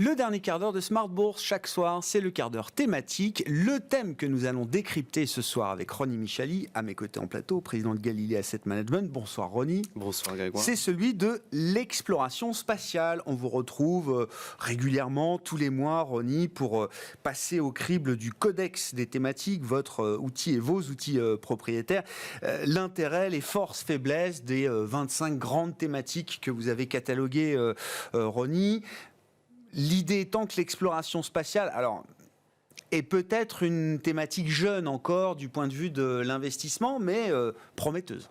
Le dernier quart d'heure de Smart Bourse, chaque soir, c'est le quart d'heure thématique. Le thème que nous allons décrypter ce soir avec Ronnie Michali, à mes côtés en plateau, président de Galilée Asset Management. Bonsoir Ronnie. Bonsoir Grégoire. C'est celui de l'exploration spatiale. On vous retrouve régulièrement, tous les mois, Ronnie, pour passer au crible du codex des thématiques, votre outil et vos outils propriétaires. L'intérêt, les forces, faiblesses des 25 grandes thématiques que vous avez cataloguées, Ronnie. L'idée étant que l'exploration spatiale, alors, est peut-être une thématique jeune encore du point de vue de l'investissement, mais prometteuse.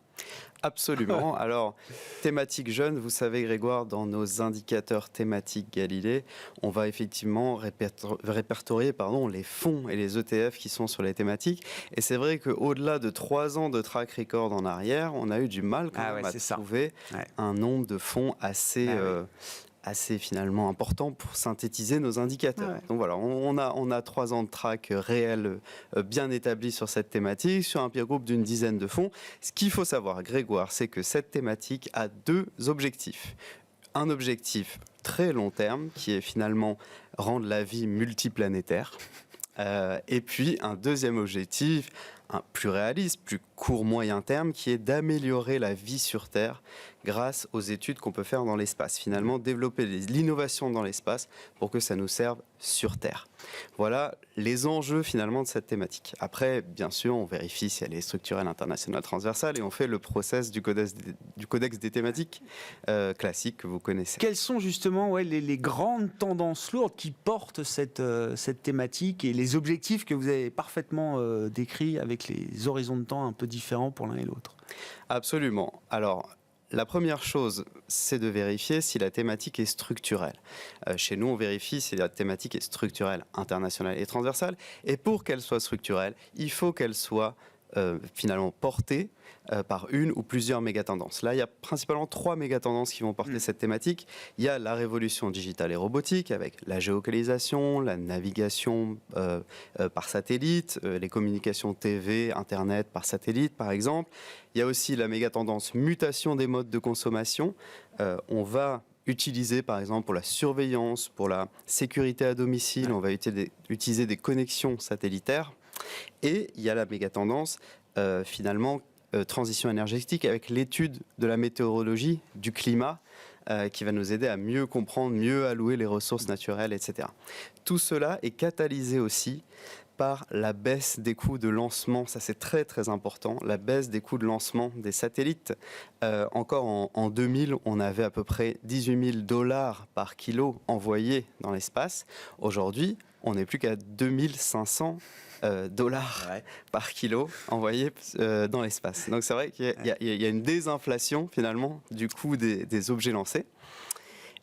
Absolument. Alors, thématique jeune, vous savez Grégoire, dans nos indicateurs thématiques Galilée, on va effectivement répertorier les fonds et les ETF qui sont sur les thématiques. Et c'est vrai qu'au-delà de 3 ans de track record en arrière, on a eu du mal quand même à trouver un nombre de fonds assez finalement important pour synthétiser nos indicateurs. Donc voilà, on a 3 ans de track réel bien établi sur cette thématique, sur un peer group d'une dizaine de fonds. Ce qu'il faut savoir, Grégoire, c'est que cette thématique a 2 objectifs. Un objectif très long terme, qui est finalement rendre la vie multiplanétaire. Et puis un deuxième objectif, plus réaliste, plus court-moyen terme, qui est d'améliorer la vie sur Terre grâce aux études qu'on peut faire dans l'espace. Finalement, développer l'innovation dans l'espace pour que ça nous serve sur Terre. Voilà les enjeux finalement de cette thématique. Après, bien sûr, on vérifie si elle est structurelle, internationale, transversale et on fait le process du codex des thématiques classiques que vous connaissez. Quelles sont justement les grandes tendances lourdes qui portent cette thématique et les objectifs que vous avez parfaitement décrits avec les horizons de temps un peu différents pour l'un et l'autre? Absolument. Alors, la première chose, c'est de vérifier si la thématique est structurelle. Chez nous, on vérifie si la thématique est structurelle, internationale et transversale. Et pour qu'elle soit structurelle, il faut qu'elle soit finalement portée par une ou plusieurs mégatendances. Là, il y a principalement 3 mégatendances qui vont porter cette thématique. Il y a la révolution digitale et robotique avec la géolocalisation, la navigation par satellite, les communications TV, Internet par satellite par exemple. Il y a aussi la mégatendance mutation des modes de consommation. On va utiliser par exemple pour la surveillance, pour la sécurité à domicile, on va utiliser des connexions satellitaires. Et il y a la mégatendance finalement transition énergétique avec l'étude de la météorologie, du climat, qui va nous aider à mieux comprendre, mieux allouer les ressources naturelles, etc. Tout cela est catalysé aussi par la baisse des coûts de lancement, ça c'est très très important, la baisse des coûts de lancement des satellites. Encore en 2000, on avait à peu près $18 000 par kilo envoyé dans l'espace. Aujourd'hui, on n'est plus qu'à 2500 dollars par kilo envoyé dans l'espace. Donc c'est vrai qu'il y a une désinflation finalement du coût des objets lancés.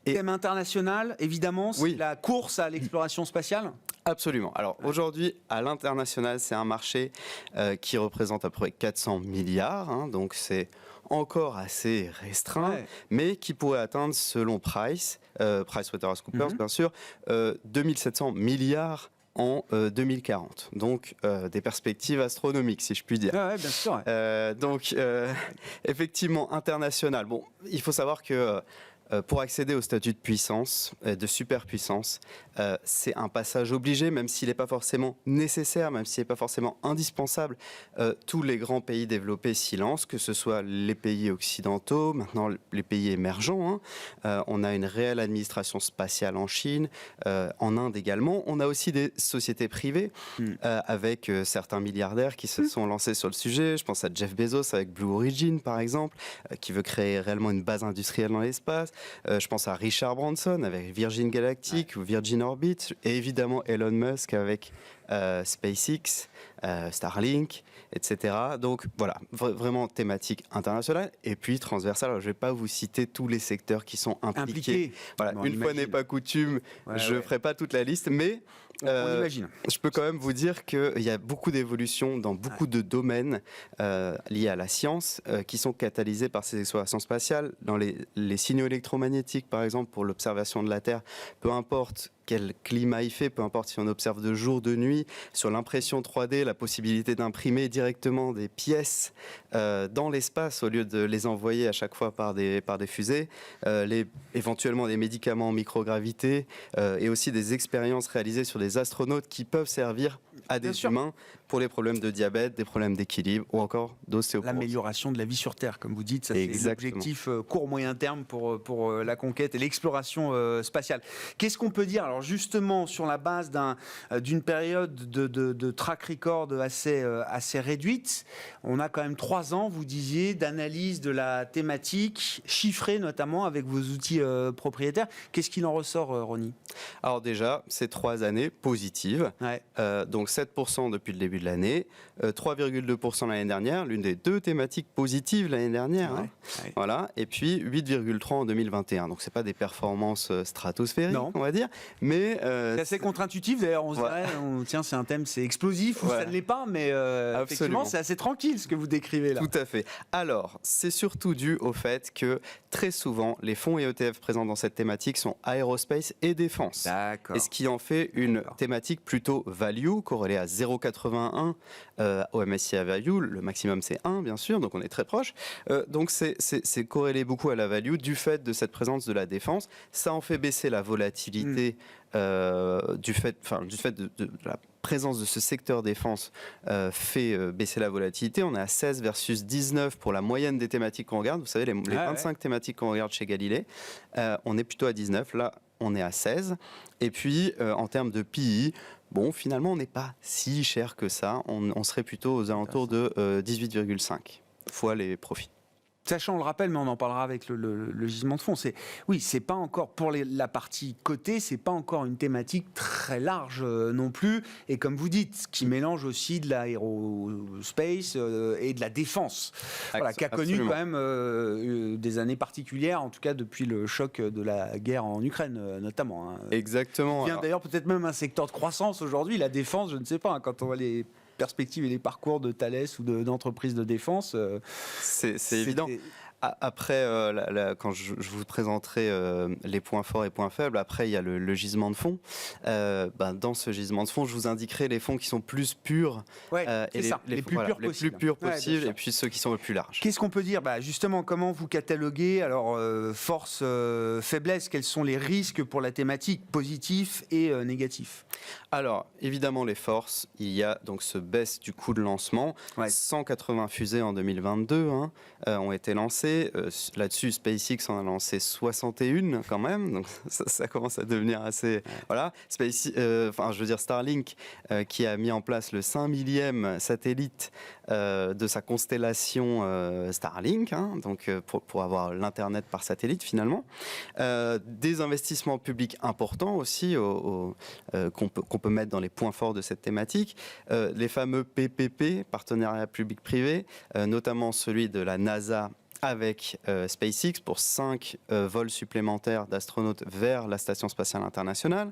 Et thème international, évidemment, c'est la course à l'exploration spatiale. Absolument. Alors aujourd'hui, à l'international, c'est un marché qui représente à peu près 400 milliards, donc c'est encore assez restreint, mais qui pourrait atteindre, selon PricewaterhouseCoopers, bien sûr, 2700 milliards en 2040. Donc, des perspectives astronomiques, si je puis dire. Bien sûr. Donc, effectivement, international. Bon, il faut savoir que pour accéder au statut de puissance, de superpuissance, c'est un passage obligé, même s'il n'est pas forcément nécessaire, même s'il n'est pas forcément indispensable. Tous les grands pays développés s'y lancent, que ce soit les pays occidentaux, maintenant les pays émergents. On a une réelle administration spatiale en Chine, en Inde également. On a aussi des sociétés privées avec certains milliardaires qui se sont lancés sur le sujet. Je pense à Jeff Bezos avec Blue Origin, par exemple, qui veut créer réellement une base industrielle dans l'espace. Je pense à Richard Branson avec Virgin Galactic ou Virgin Orbit, et évidemment Elon Musk avec SpaceX, Starlink, etc. Donc voilà, vraiment thématique internationale et puis transversale. Alors, je ne vais pas vous citer tous les secteurs qui sont impliqués. Voilà, une fois n'est pas coutume, je ne ferai pas toute la liste, mais On imagine. Je peux quand même vous dire qu'il y a beaucoup d'évolutions dans beaucoup de domaines liés à la science qui sont catalysés par ces explorations spatiales. Dans les signaux électromagnétiques, par exemple, pour l'observation de la Terre, peu importe quel climat il fait, peu importe si on observe de jour, de nuit, sur l'impression 3D, la possibilité d'imprimer directement des pièces dans l'espace au lieu de les envoyer à chaque fois par des fusées, éventuellement des médicaments en microgravité et aussi des expériences réalisées sur des astronautes qui peuvent servir à des humains pour les problèmes de diabète, des problèmes d'équilibre ou encore d'ostéoporose. L'amélioration de la vie sur Terre, comme vous dites, ça c'est l'objectif court-moyen terme pour la conquête et l'exploration spatiale. Qu'est-ce qu'on peut dire alors justement sur la base d'une période de track record assez réduite? On a quand même 3 ans, vous disiez, d'analyse de la thématique, chiffrée notamment avec vos outils propriétaires. Qu'est-ce qu'il en ressort, Ronnie? Alors déjà, c'est 3 années positives, donc 7% depuis le début de l'année, 3,2% l'année dernière, l'une des 2 thématiques positives l'année dernière, voilà, et puis 8,3% en 2021. Donc c'est pas des performances stratosphériques, on va dire, mais c'est assez contre-intuitif d'ailleurs. On se dirait, tiens, c'est un thème, c'est explosif ou ça ne l'est pas, mais effectivement, c'est assez tranquille ce que vous décrivez là. Tout à fait. Alors, c'est surtout dû au fait que très souvent, les fonds et ETF présents dans cette thématique sont aérospace et défense. D'accord. Et ce qui en fait une thématique plutôt value, corrélée à 0,81 au MSCI Value. Le maximum, c'est 1, bien sûr, donc on est très proche. Donc, c'est corrélé beaucoup à la value du fait de cette présence de la défense. Ça en fait baisser la volatilité du fait de la présence de ce secteur défense fait baisser la volatilité. On est à 16 versus 19 pour la moyenne des thématiques qu'on regarde. Vous savez, les 25 thématiques qu'on regarde chez Galilée, on est plutôt à 19. Là, on est à 16. Et puis, en termes de PI, bon, finalement, on n'est pas si cher que ça. On serait plutôt aux alentours de 18,5 fois les profits. Sachant, on le rappelle, mais on en parlera avec le gisement de fonds. C'est pas encore, pour la partie cotée, c'est pas encore une thématique très large non plus. Et comme vous dites, qui mélange aussi de l'aérospace et de la défense. Voilà, qui a connu quand même des années particulières, en tout cas depuis le choc de la guerre en Ukraine, notamment. Exactement. Bien d'ailleurs, peut-être même un secteur de croissance aujourd'hui, la défense, je ne sais pas, quand on voit les perspectives et les parcours de Thales ou d'entreprises de défense. C'est évident. Après, quand je vous présenterai les points forts et points faibles, après il y a le gisement de fonds. Dans ce gisement de fonds, je vous indiquerai les fonds qui sont plus purs et les plus purs possibles, et puis ceux qui sont le plus larges. Qu'est-ce qu'on peut dire? Justement, comment vous cataloguez alors force, faiblesse? Quels sont les risques pour la thématique, positifs et négatifs? Alors, évidemment, les forces, il y a donc ce baisse du coût de lancement. 180 fusées en 2022 ont été lancées. Là-dessus, SpaceX en a lancé 61 quand même, donc ça commence à devenir assez... Voilà. Starlink, qui a mis en place le 5 millième satellite de sa constellation Starlink, donc pour avoir l'Internet par satellite finalement. Des investissements publics importants aussi qu'on peut mettre dans les points forts de cette thématique. Les fameux PPP, partenariats public-privé, notamment celui de la NASA avec SpaceX pour 5 vols supplémentaires d'astronautes vers la Station spatiale internationale.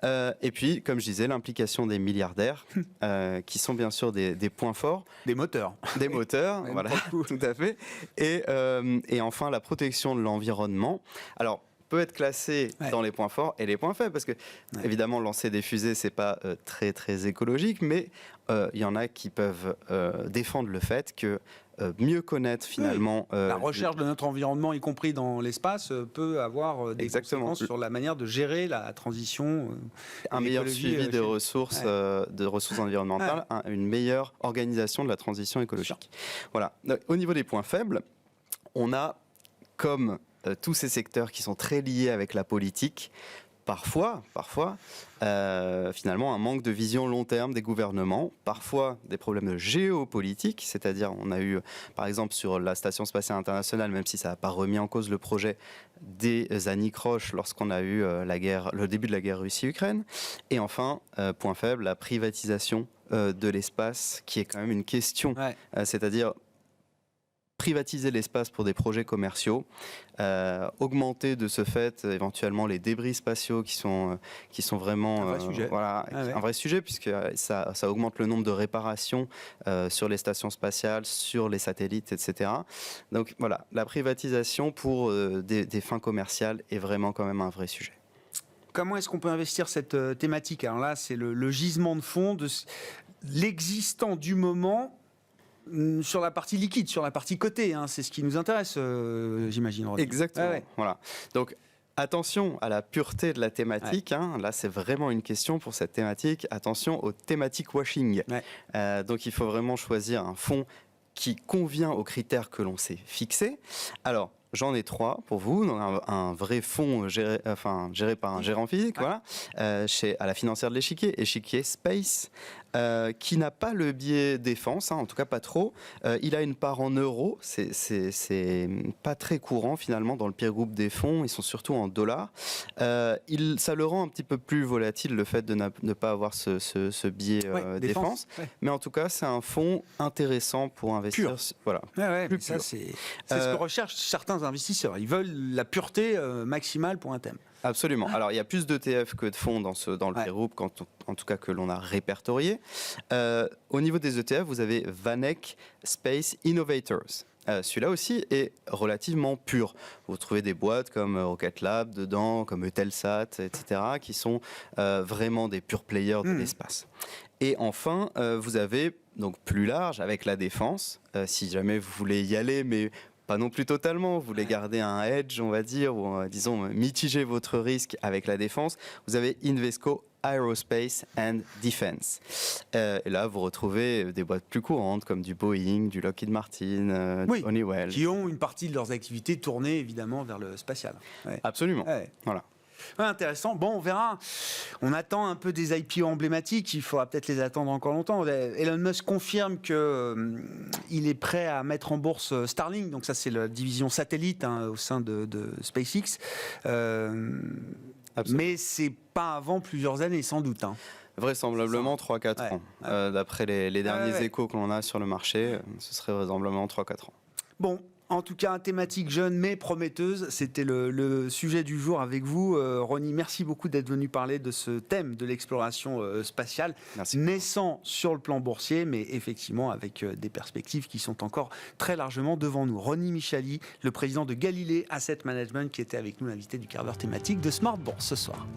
Et puis, comme je disais, l'implication des milliardaires, qui sont bien sûr des points forts. Des moteurs. Des moteurs, voilà, tout à fait. Et enfin, la protection de l'environnement. Alors, peut être classé dans les points forts et les points faibles, parce que évidemment lancer des fusées c'est pas très très écologique, mais il y en a qui peuvent défendre le fait que mieux connaître finalement la recherche de notre environnement, y compris dans l'espace, peut avoir des conséquences sur la manière de gérer la transition. Un meilleur suivi des ressources environnementales, une meilleure organisation de la transition écologique. Voilà. Au niveau des points faibles, on a comme tous ces secteurs qui sont très liés avec la politique, parfois, finalement, un manque de vision long terme des gouvernements, parfois des problèmes de géopolitique, c'est-à-dire on a eu, par exemple, sur la Station spatiale internationale, même si ça n'a pas remis en cause le projet, des anicroches lorsqu'on a eu le début de la guerre Russie-Ukraine. Et enfin, point faible, la privatisation de l'espace, qui est quand même une question, c'est-à-dire privatiser l'espace pour des projets commerciaux, augmenter de ce fait éventuellement les débris spatiaux qui sont vraiment un vrai sujet. Un vrai sujet, puisque ça augmente le nombre de réparations sur les stations spatiales, sur les satellites, etc. Donc voilà, la privatisation pour des fins commerciales est vraiment quand même un vrai sujet. Comment est-ce qu'on peut investir cette thématique? Alors là, c'est le gisement de fond de l'existant du moment. Sur la partie liquide, sur la partie cotée, hein, c'est ce qui nous intéresse, j'imagine. Exactement. Voilà. Donc, attention à la pureté de la thématique. Hein. Là, c'est vraiment une question pour cette thématique. Attention au thématique washing. Donc, il faut vraiment choisir un fonds qui convient aux critères que l'on s'est fixés. Alors, j'en ai 3 pour vous. Donc un vrai fonds géré par un gérant physique, voilà, à la financière de l'échiquier Space, qui n'a pas le biais défense, hein, en tout cas pas trop. Il a une part en euros, c'est pas très courant finalement dans le peer group des fonds, ils sont surtout en dollars. Ça le rend un petit peu plus volatile le fait de ne pas avoir ce biais défense. Mais en tout cas, c'est un fonds intéressant pour investir. Voilà. Ça, c'est ce que recherchent certains investisseurs. Ils veulent la pureté maximale pour un thème. Absolument. Alors, il y a plus d'ETF que de fonds dans le peer group, en tout cas que l'on a répertorié. Au niveau des ETF, vous avez VanEck Space Innovators. Celui-là aussi est relativement pur. Vous trouvez des boîtes comme Rocket Lab dedans, comme Eutelsat, etc., qui sont vraiment des pure players de l'espace. Et enfin, vous avez donc plus large avec la défense, si jamais vous voulez y aller, mais pas non plus totalement, vous voulez garder un edge, on va dire, ou disons mitiger votre risque avec la défense, vous avez Invesco Aerospace and Defense. Et là, vous retrouvez des boîtes plus courantes comme du Boeing, du Lockheed Martin, du Honeywell. Qui ont une partie de leurs activités tournées évidemment vers le spatial. Absolument. Voilà. Intéressant. Bon, on verra. On attend un peu des IPO emblématiques. Il faudra peut-être les attendre encore longtemps. Elon Musk confirme qu'il est prêt à mettre en bourse Starlink. Donc ça, c'est la division satellite au sein de SpaceX. Mais c'est pas avant plusieurs années, sans doute. Vraisemblablement 3-4 ans. D'après les derniers échos que l'on a sur le marché, ce serait vraisemblablement 3-4 ans. Bon. En tout cas, thématique jeune mais prometteuse, c'était le sujet du jour avec vous. Ronnie, merci beaucoup d'être venu parler de ce thème de l'exploration spatiale, naissant sur le plan boursier, mais effectivement avec des perspectives qui sont encore très largement devant nous. Ronnie Michali, le président de Galilée Asset Management, qui était avec nous, l'invité du quart d'heure thématique de Smart Bourse ce soir.